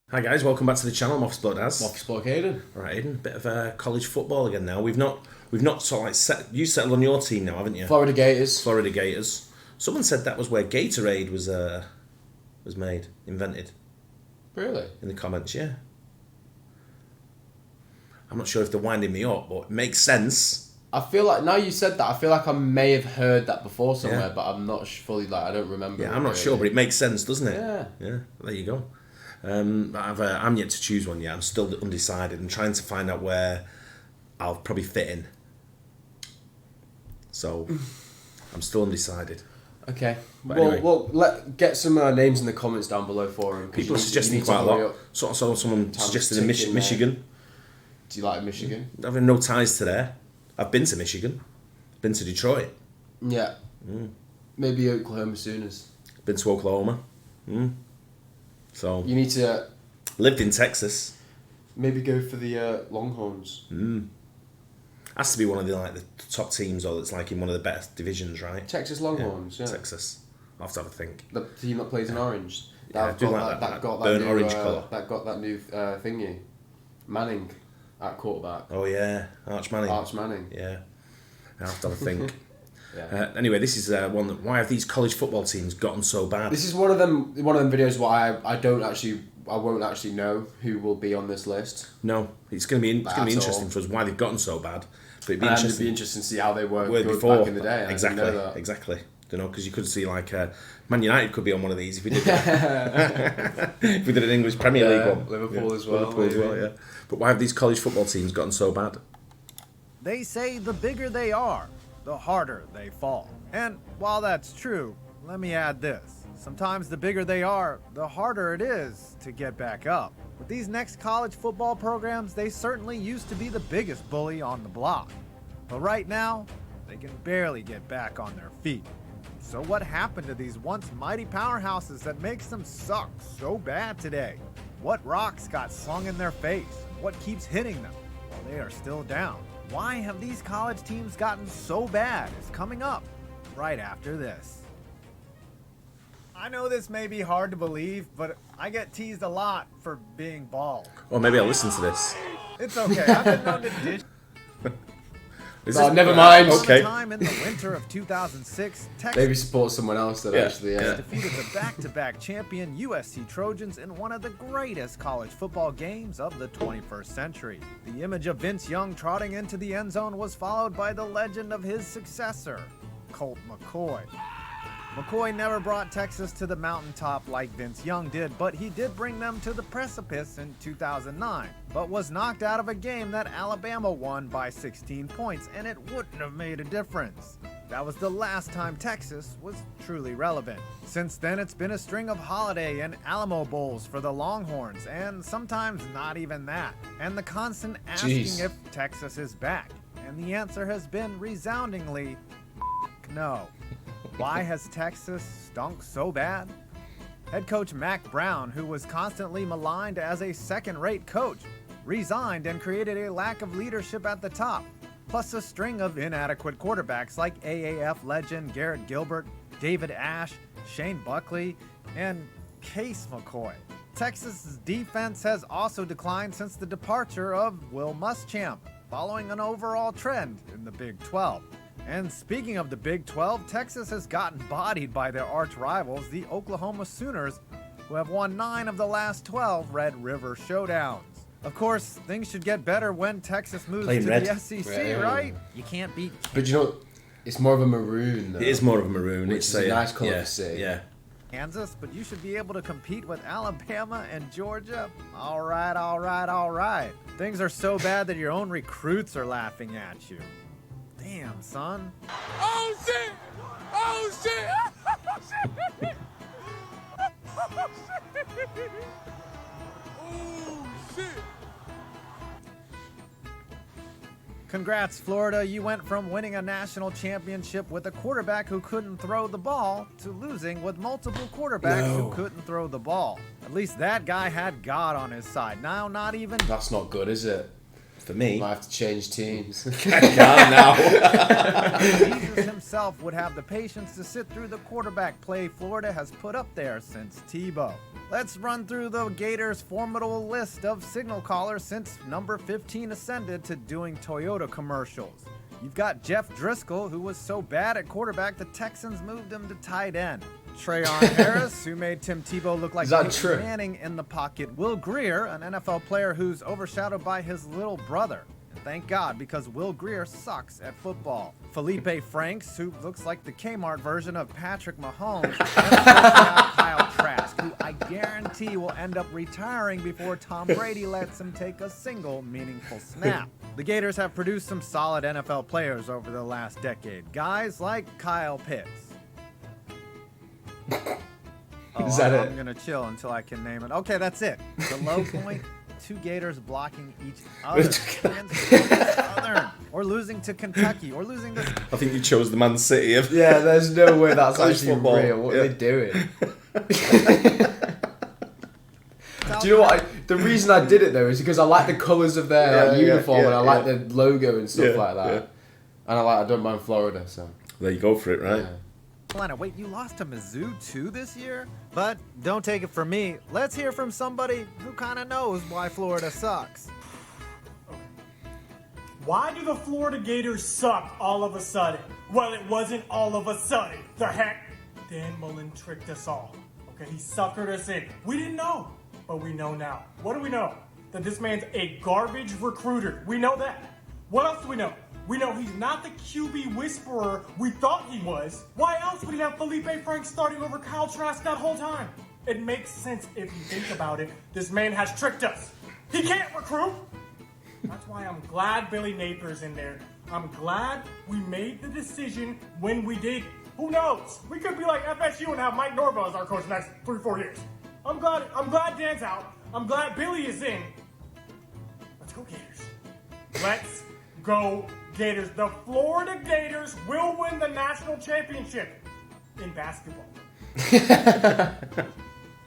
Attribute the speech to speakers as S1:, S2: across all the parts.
S1: Hi guys, welcome back to the channel. I'm Office Bloke Daz.
S2: Office Bloke Aidan.
S1: Right, Aidan, a bit of college football again now. We've not sort of like you settled on your team now, haven't you?
S2: Florida Gators.
S1: Florida Gators. Someone said that was where Gatorade was invented.
S2: Really?
S1: In the comments, yeah. I'm not sure if they're winding me up, but it makes sense.
S2: I feel like, now you said that, I feel like I may have heard that before somewhere, but I'm not fully, I don't remember.
S1: Yeah, I'm not sure, but it makes sense, doesn't it?
S2: Yeah.
S1: Yeah, there you go. I'm yet to choose one yet. I'm still undecided. I'm trying to find out where I'll probably fit in. So, I'm still undecided.
S2: Okay.
S1: But
S2: Well,
S1: anyway.
S2: get some names in the comments down below for him.
S1: People are suggesting quite a lot. Sort of saw someone suggested Michigan.
S2: Do you like Michigan?
S1: I've no ties to there. I've been to Michigan. Been to Detroit.
S2: Yeah. Maybe Oklahoma Sooners.
S1: Been to Oklahoma. So
S2: you need to
S1: lived in Texas.
S2: Maybe go for the Longhorns.
S1: Has to be one of the top teams, or it's like in one of the better divisions, right?
S2: Texas Longhorns. Yeah.
S1: Texas. I'll have to have a think.
S2: The team that plays in orange.
S1: I do like that burnt orange colour.
S2: That got that new thingy. Manning at quarterback.
S1: Oh yeah, Arch Manning.
S2: Arch Manning.
S1: Yeah, I have to have a think.
S2: Yeah.
S1: Anyway, this is one that. Why have these college football teams gotten so bad?
S2: This is one of them videos where I won't actually know who will be on this list.
S1: No, it's going to be interesting for us why they've gotten so bad. But it'd be interesting
S2: to see how they were
S1: before,
S2: back in the day.
S1: Exactly. You know, because you could see Man United could be on one of these if we did if we did an English Premier League one.
S2: Liverpool as well.
S1: Liverpool as well, yeah. But why have these college football teams gotten so bad?
S3: They say the bigger they are, the harder they fall. And while that's true, let me add this. Sometimes the bigger they are, the harder it is to get back up. With these next college football programs, they certainly used to be the biggest bully on the block. But right now, they can barely get back on their feet. So what happened to these once mighty powerhouses that makes them suck so bad today? What rocks got slung in their face? What keeps hitting them while they are still down? Why have these college teams gotten so bad is coming up right after this. I know this may be hard to believe, but I get teased a lot for being bald.
S1: Or maybe I'll listen to this.
S3: It's okay. I've been known to dish.
S2: Never mind.
S1: Okay.
S3: Time in the winter of 2006, Texas
S2: maybe support someone else that actually
S3: defeated the back-to-back champion USC Trojans in one of the greatest college football games of the 21st century. The image of Vince Young trotting into the end zone was followed by the legend of his successor, Colt McCoy. McCoy never brought Texas to the mountaintop like Vince Young did, but he did bring them to the precipice in 2009, but was knocked out of a game that Alabama won by 16 points, and it wouldn't have made a difference. That was the last time Texas was truly relevant. Since then, it's been a string of Holiday and Alamo Bowls for the Longhorns, and sometimes not even that, and the constant asking if Texas is back, and the answer has been resoundingly no. Why has Texas stunk so bad? Head coach Mack Brown, who was constantly maligned as a second-rate coach, resigned and created a lack of leadership at the top, plus a string of inadequate quarterbacks like AAF legend Garrett Gilbert, David Ash, Shane Buckley, and Case McCoy. Texas's defense has also declined since the departure of Will Muschamp, following an overall trend in the Big 12. And speaking of the Big 12, Texas has gotten bodied by their arch rivals, the Oklahoma Sooners, who have won 9 of the last 12 Red River showdowns. Of course, things should get better when Texas moves to the SEC, right? You can't beat...
S2: But you know, it's more of a maroon, though.
S1: It is more of a maroon.
S2: It's a nice colour to see.
S1: Yeah.
S3: Kansas, but you should be able to compete with Alabama and Georgia. All right. Things are so bad that your own recruits are laughing at you. Damn, son.
S4: Oh, shit! Oh, shit! Oh, shit! Oh, shit! Oh, shit!
S3: Congrats, Florida. You went from winning a national championship with a quarterback who couldn't throw the ball to losing with multiple quarterbacks who couldn't throw the ball. At least that guy had God on his side. Now, not even...
S2: That's not good, is it?
S1: For me.
S2: Might have to change teams.
S1: I can't now.
S3: Jesus himself himself would have the patience to sit through the quarterback play Florida has put up there since Tebow. Let's run through the Gators' formidable list of signal callers since number 15 ascended to doing Toyota commercials. You've got Jeff Driscoll, who was so bad at quarterback the Texans moved him to tight end. Treyon Harris, who made Tim Tebow look like Peyton Manning in the pocket. Will Grier, an NFL player who's overshadowed by his little brother. Thank God, because Will Grier sucks at football. Felipe Franks, who looks like the Kmart version of Patrick Mahomes. And Kyle Trask, who I guarantee will end up retiring before Tom Brady lets him take a single meaningful snap. The Gators have produced some solid NFL players over the last decade. Guys like Kyle Pitts.
S2: Is that it?
S3: I'm going to chill until I can name it. Okay, that's it. The low point. 2 Gators blocking each other, Southern, or losing to Kentucky, or losing to...
S1: I think you chose the Man City of...
S2: Yeah, there's no way that's actually
S1: football.
S2: real. What are they doing? Do you know what? The reason I did it though is because I like the colours of their uniform and I like the logo and stuff like that. Yeah. And I don't mind Florida, so...
S1: There you go for it, right?
S2: Yeah.
S3: Wait, you lost to Mizzou too this year? But don't take it from me. Let's hear from somebody who kind of knows why Florida sucks.
S5: Why do the Florida Gators suck all of a sudden? Well, it wasn't all of a sudden. The heck? Dan Mullen tricked us all. Okay, he suckered us in. We didn't know, but we know now. What do we know? That this man's a garbage recruiter. We know that. What else do we know? We know he's not the QB whisperer we thought he was. Why else would he have Felipe Franks starting over Kyle Trask that whole time? It makes sense if you think about it. This man has tricked us. He can't recruit. That's why I'm glad Billy Napier's in there. I'm glad we made the decision when we did. Who knows? We could be like FSU and have Mike Norvell as our coach next 3-4 years. I'm glad Dan's out. I'm glad Billy is in. Let's go Gators. Let's go Gators. The Florida Gators will win the national championship in basketball.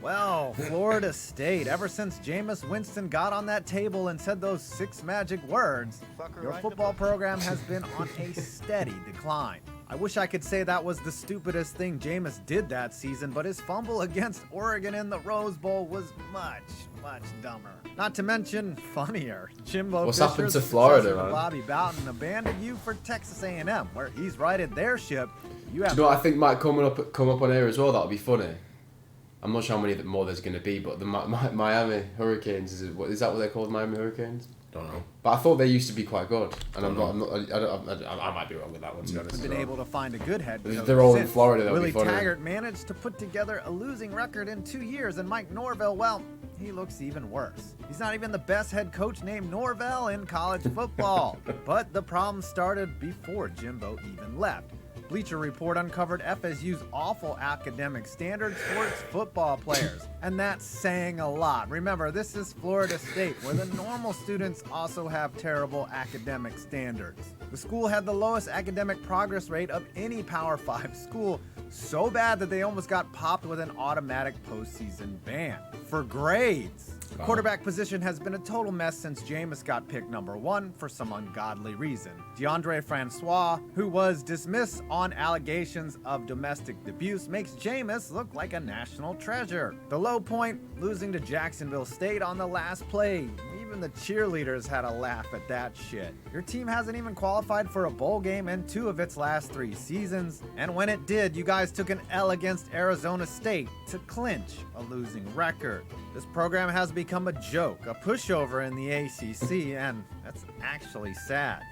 S3: Well, Florida State, ever since Jameis Winston got on that table and said those 6 magic words, your football program has been on a steady decline. I wish I could say that was the stupidest thing Jameis did that season, but his fumble against Oregon in the Rose Bowl was much, much dumber. Not to mention funnier. Jimbo
S2: What's
S3: Fisher,
S2: happened to
S3: the
S2: Florida,
S3: successor to
S2: man?
S3: Bobby Bowden, abandoned you for Texas A&M, where he's righted their ship. You have
S2: Do you know what I think might come up on here as well? That'll be funny. I'm not sure how many more there's going to be, but the Miami Hurricanes is that what they're called, Miami Hurricanes?
S1: Don't know.
S2: But I thought they used to be quite good, and I might be wrong with that one. To be honest,
S3: been able to find a good head coach.
S2: They're all in
S3: since.
S2: Florida. That'll
S3: Willie
S2: be funny.
S3: Taggart managed to put together a losing record in 2 years, and Mike Norvell, well, he looks even worse. He's not even the best head coach named Norvell in college football. But the problem started before Jimbo even left. Bleacher Report uncovered FSU's awful academic standards for its football players. And that's saying a lot. Remember, this is Florida State, where the normal students also have terrible academic standards. The school had the lowest academic progress rate of any Power 5 school, so bad that they almost got popped with an automatic postseason ban for grades. The quarterback position has been a total mess since Jameis got picked number 1 for some ungodly reason. DeAndre Francois, who was dismissed on allegations of domestic abuse, makes Jameis look like a national treasure. The low point, losing to Jacksonville State on the last play. Even the cheerleaders had a laugh at that shit. Your team hasn't even qualified for a bowl game in 2 of its last 3 seasons. And when it did, you guys took an L against Arizona State to clinch a losing record. This program has become a joke, a pushover in the ACC, and that's actually sad.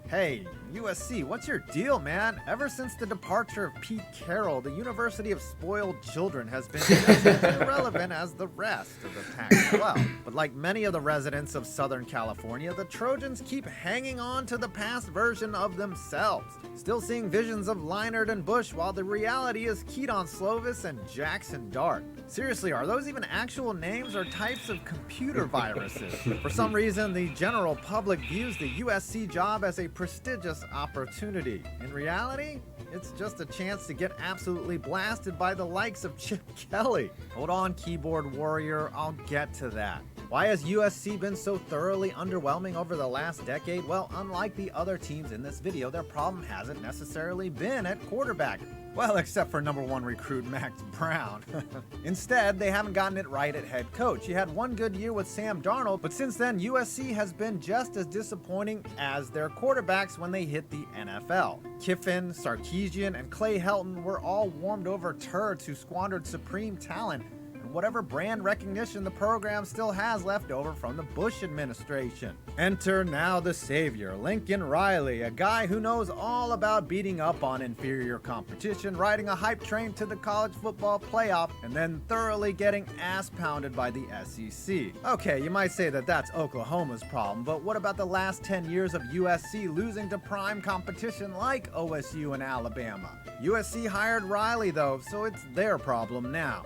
S3: Hey, USC, what's your deal, man? Ever since the departure of Pete Carroll, the University of Spoiled Children has been as irrelevant as the rest of the Pac-12. But like many of the residents of Southern California, the Trojans keep hanging on to the past version of themselves, still seeing visions of Leinart and Bush, while the reality is Keaton Slovis and Jackson Dart. Seriously, are those even actual names or types of computer viruses? For some reason, the general public views the USC job as a prestigious opportunity. In reality, it's just a chance to get absolutely blasted by the likes of Chip Kelly. Hold on, keyboard warrior, I'll get to that. Why has USC been so thoroughly underwhelming over the last decade? Well, unlike the other teams in this video, their problem hasn't necessarily been at quarterback. Well, except for #1 recruit Max Brown. Instead, they haven't gotten it right at head coach. He had one good year with Sam Darnold, but since then, USC has been just as disappointing as their quarterbacks when they hit the NFL. Kiffin, Sarkisian, and Clay Helton were all warmed over turds who squandered supreme talent and whatever brand recognition the program still has left over from the Bush administration. Enter now the savior, Lincoln Riley, a guy who knows all about beating up on inferior competition, riding a hype train to the college football playoff, and then thoroughly getting ass pounded by the SEC. Okay, you might say that that's Oklahoma's problem, but what about the last 10 years of USC losing to prime competition like OSU and Alabama? USC hired Riley though, so it's their problem now.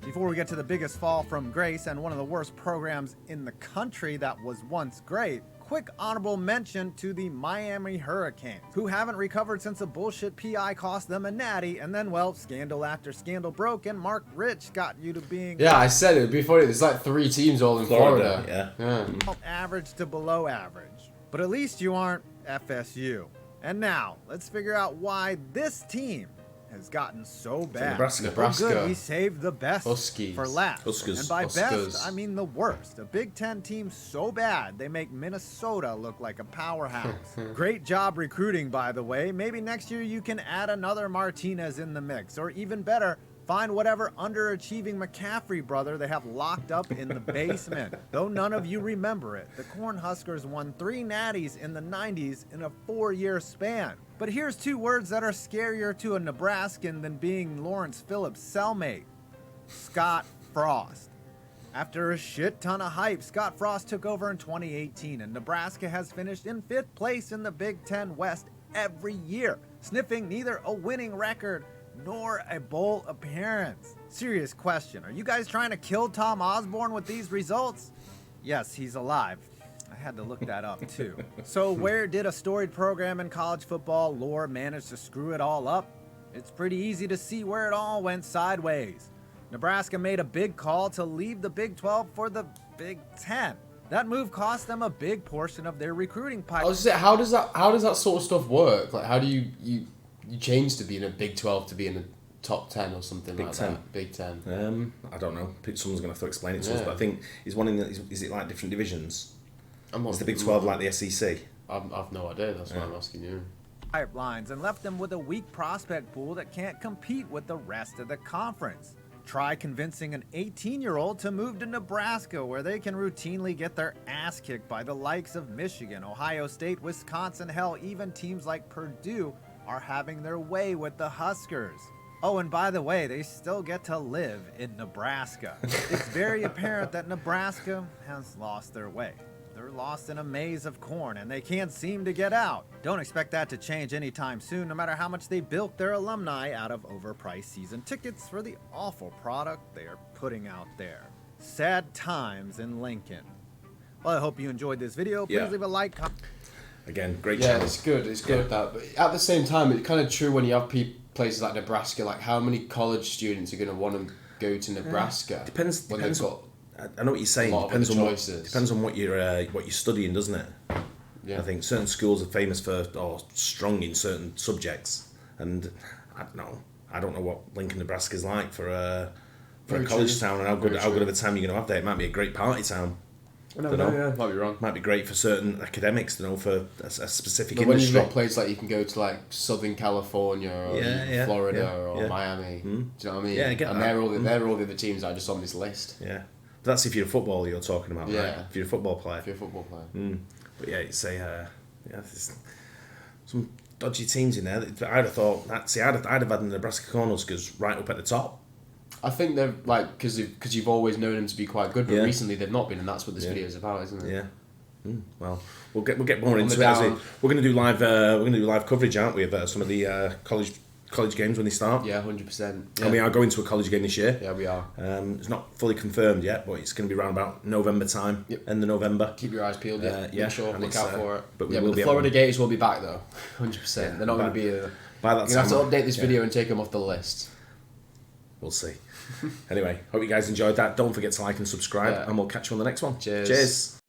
S3: Before we get to the biggest fall from grace and one of the worst programs in the country that was once great, quick honorable mention to the Miami Hurricanes, who haven't recovered since a bullshit PI cost them a natty, and then, well, scandal after scandal broke, and Mark Rich got you to being...
S2: Yeah, I said it before. There's like 3 teams all in Florida.
S1: Yeah.
S3: Average to below average. But at least you aren't FSU. And now, let's figure out why this team has gotten so bad.
S1: Nebraska.
S3: Oh, good, we saved the best
S2: Huskies.
S3: for last.
S1: Huskers.
S3: And by
S2: Huskers.
S3: best, I mean the worst. A Big Ten team so bad, they make Minnesota look like a powerhouse. Great job recruiting, by the way. Maybe next year you can add another Martinez in the mix. Or even better, find whatever underachieving McCaffrey brother they have locked up in the basement. Though none of you remember it, the Cornhuskers won 3 natties in the 90s in a 4-year span. But here's 2 words that are scarier to a Nebraskan than being Lawrence Phillips' cellmate. Scott Frost. After a shit ton of hype, Scott Frost took over in 2018, and Nebraska has finished in 5th place in the Big Ten West every year, sniffing neither a winning record nor a bowl appearance. Serious question, are you guys trying to kill Tom Osborne with these results? Yes, he's alive. I had to look that up too. So where did a storied program in college football lore manage to screw it all up? It's pretty easy to see where it all went sideways. Nebraska made a big call to leave the Big 12 for the Big 10. That move cost them a big portion of their recruiting
S2: I
S3: pipeline.
S2: was just saying, how does that sort of stuff work? Like, how do you change to be in a Big 12 to be in a top 10 or something
S1: Big
S2: like
S1: 10.
S2: that? Big 10.
S1: I don't know. Someone's going to have to explain it to us, but I think is it like different divisions? Is the Big 12 like the SEC?
S2: I've no idea. That's why I'm asking you.
S3: Pipelines and left them with a weak prospect pool that can't compete with the rest of the conference. Try convincing an 18-year-old to move to Nebraska, where they can routinely get their ass kicked by the likes of Michigan, Ohio State, Wisconsin, hell, even teams like Purdue are having their way with the Huskers. Oh, and by the way, they still get to live in Nebraska. It's very apparent that Nebraska has lost their way. They're lost in a maze of corn, and they can't seem to get out. Don't expect that to change anytime soon, no matter how much they bilk their alumni out of overpriced season tickets for the awful product they are putting out there. Sad times in Lincoln. Well, I hope you enjoyed this video. Please leave a like, comment.
S1: Again, great
S2: Yeah,
S1: channel.
S2: it's good. It's good that. But at the same time, it's kind of true when you have places like Nebraska. Like, how many college students are going to want to go to Nebraska?
S1: Depends
S2: When
S1: on.
S2: they've got
S1: I know what you're saying.
S2: a lot of other choices.
S1: Depends on what you're studying, doesn't it?
S2: Yeah.
S1: I think certain schools are famous for or strong in certain subjects, and I don't know what Lincoln, Nebraska's like for a college town, and how good of a time you're going to have there. It might be a great party town.
S2: I don't know. Yeah, might be wrong.
S1: Might be great for certain academics, for a specific
S2: But when
S1: industry.
S2: you've got places like you can go to like Southern California or Florida or Miami, do you know what I mean?
S1: Yeah, I get
S2: and
S1: that.
S2: they're all the other temes that are just on this list.
S1: Yeah, but that's if you're a footballer you're talking about, right? If you're a football player.
S2: If you're a football player.
S1: But yeah, you'd say, there's some dodgy teams in there. I'd have thought, I'd have had the Nebraska Cornhuskers right up at the top.
S2: I think they're like because you've always known them to be quite good, but recently they've not been, and that's what this video is about, isn't it?
S1: Yeah. Well, we'll get more into it. We're going to do live coverage, aren't we, of some of the college games when they start.
S2: Yeah, 100%. Yeah.
S1: And we are going to a college game this year.
S2: Yeah, we are.
S1: It's not fully confirmed yet, but it's going to be around about November time. End of November.
S2: Keep your eyes peeled. Make sure, look out for it.
S1: But
S2: the Florida Gators will be back though, 100%. They're not going to be.
S1: By that
S2: You're going to have to
S1: time,
S2: update this video and take them off the list.
S1: We'll see. Anyway, hope you guys enjoyed that. Don't forget to like and subscribe, and we'll catch you on the next one.
S2: Cheers.
S1: Cheers.